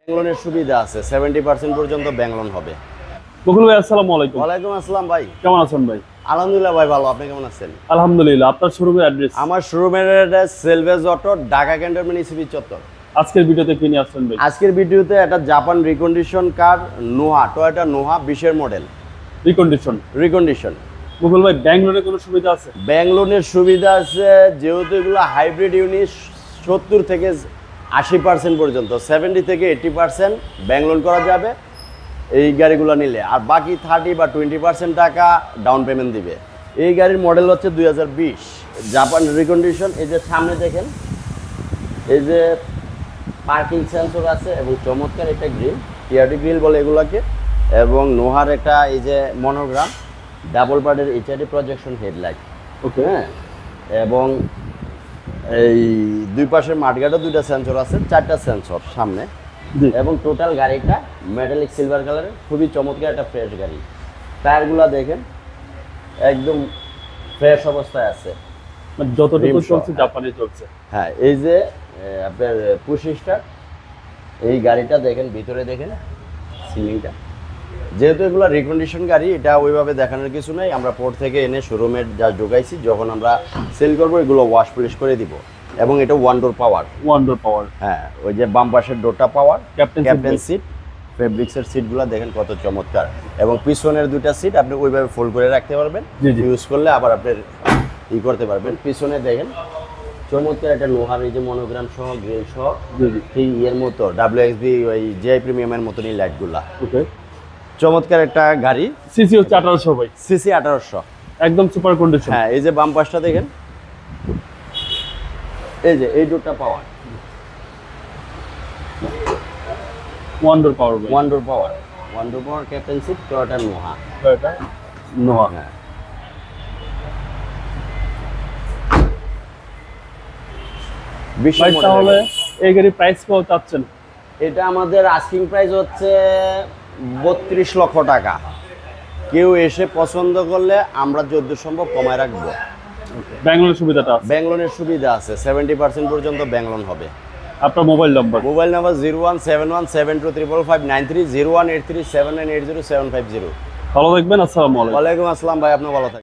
Bank লোনের সুবিধা আছে, 70% পর্যন্ত ব্যাংক লোন হবে। বকুল ভাই, আসসালামু আলাইকুম। ওয়ালাইকুম আসসালাম ভাই, কেমন আছেন ভাই? আলহামদুলিল্লাহ ভাই ভালো। আপনি কেমন আছেন? আলহামদুলিল্লাহ। আপনার শোরুমের অ্যাড্রেস? আমার শোরুমের address সেলভেজ auto, Dhaka cantonment ECB চত্বর। আজকের ভিডিওতে কি নিয়ে আসছেন ভাই? আজকের ভিডিওতে একটা জাপান রিকন্ডিশন কার Noha, Toyota Noha 20-এর model recondition. Recondition. বকুল ভাই, ব্যাংক লোনের কোনো সুবিধা আছে? ব্যাংক লোনের সুবিধা আছে, যেহেতু এগুলো হাইব্রিড ইউনিট, 70 থেকে 80% পর্যন্ত, 70 থেকে 80% ব্যাংক লোন করা যাবে এই গাড়িগুলো নিলে। আর বাকি 30 বা 20% টাকা ডাউন পেমেন্ট দিবে। এই গাড়ির মডেল হচ্ছে 2020 জাপান রিকন্ডিশন। এই যে সামনে দেখেন, এই যে পার্কিং সেন্সর আছে এবং চমৎকার একটা গ্রিল, টিআরডি গ্রিল বলে এগুলোকে, এবং নোহার একটা এই যে মনোগ্রাম, ডাবল পার্টের এইচআইডি প্রজেকশন হেডলাইট। ওকে। হ্যাঁ, এবং এই দুই পাশের মাঠগার্ডও 2টা সেন্সর আছে, 4টা সেন্সর সামনে। জি। এবং টোটাল গাড়িটা মেটালিক সিলভার কালারের, খুবই চমৎকার একটা ফ্রেশ গাড়ি। টায়ারগুলো দেখেন একদম ফ্রেশ অবস্থায় আছে, মানে যতটুকু rim চলছে shot। জাপানে চলছে। হ্যাঁ, এই যে আপনার পুশ স্টার্ট, এই গাড়িটা দেখেন, ভিতরে দেখেন সিলিংটা। যেহেতু এগুলো রিকন্ডিশন গাড়ি, এটা ওইভাবে দেখানোর কিছু নাই। আমরা পোর্ট থেকে এনে শোরুমে যা ঢোকাইছি, যখন আমরা সেল করবো এগুলো ওয়াশ পলিশ করে দিব। এবং এটা ওয়ান ডোর পাওয়ার। ওয়ান্ডার পাওয়ার। হ্যাঁ, ওই যে বাম পাশের ডোরটা power, Captain seat captain belt। Seat, ফেব্রিক্সের সিটগুলো দেখেন কত চমৎকার। এবং পিছনের 2টা সিট আপনি ওইভাবে ফোল্ড করে রাখতে পারবেন, জি, জি। ইউজ করলে আবার আপনি করতে পারবেন। পিছনে দেখেন চমৎকার একটা লোহার এই যে মনোগ্রাম সহ, গ্রিল সহ, জি, জি। ঠিক ইয়ের মতো WXB ওই জিআই প্রিমিয়ামের মতনই লাইটগুলা। ওকে। চমৎকার একটা গাড়ি। সিসি হচ্ছে 1800 ভাই। সিসি 1800। একদম সুপার কন্ডিশন। হ্যাঁ, এই যে বাম পাশটা দেখেন, এই যে এই ডোরটা পাওয়ার, ওয়ান্ডার পাওয়ার ভাই। ওয়ান ডোর পাওয়ার, ওয়ান ডোর পাওয়ার, ক্যাপ্টেন সিট, টয়োটা নোহা। এটা নোহা। হ্যাঁ, ভাই, তাহলে এই গাড়ির প্রাইস কত চাচ্ছেন? এটা আমাদের আস্কিং প্রাইস হচ্ছে 32 লক্ষ টাকা। কেউ এসে পছন্দ করলে আমরা যত সম্ভব কমায় রাখবো। ব্যাংক লোনের সুবিধাটা আছে? ব্যাংক লোনের সুবিধা আছে, 70% পর্যন্ত ব্যাংক লোন হবে। আপনার মোবাইল নাম্বার? Mobile number 0171725593, 018379807550। ভালো থাকবেন। আসসালামু আলাইকুম। ওয়ালাইকুম আসসালাম ভাই, আপনি ভালো থাকবেন।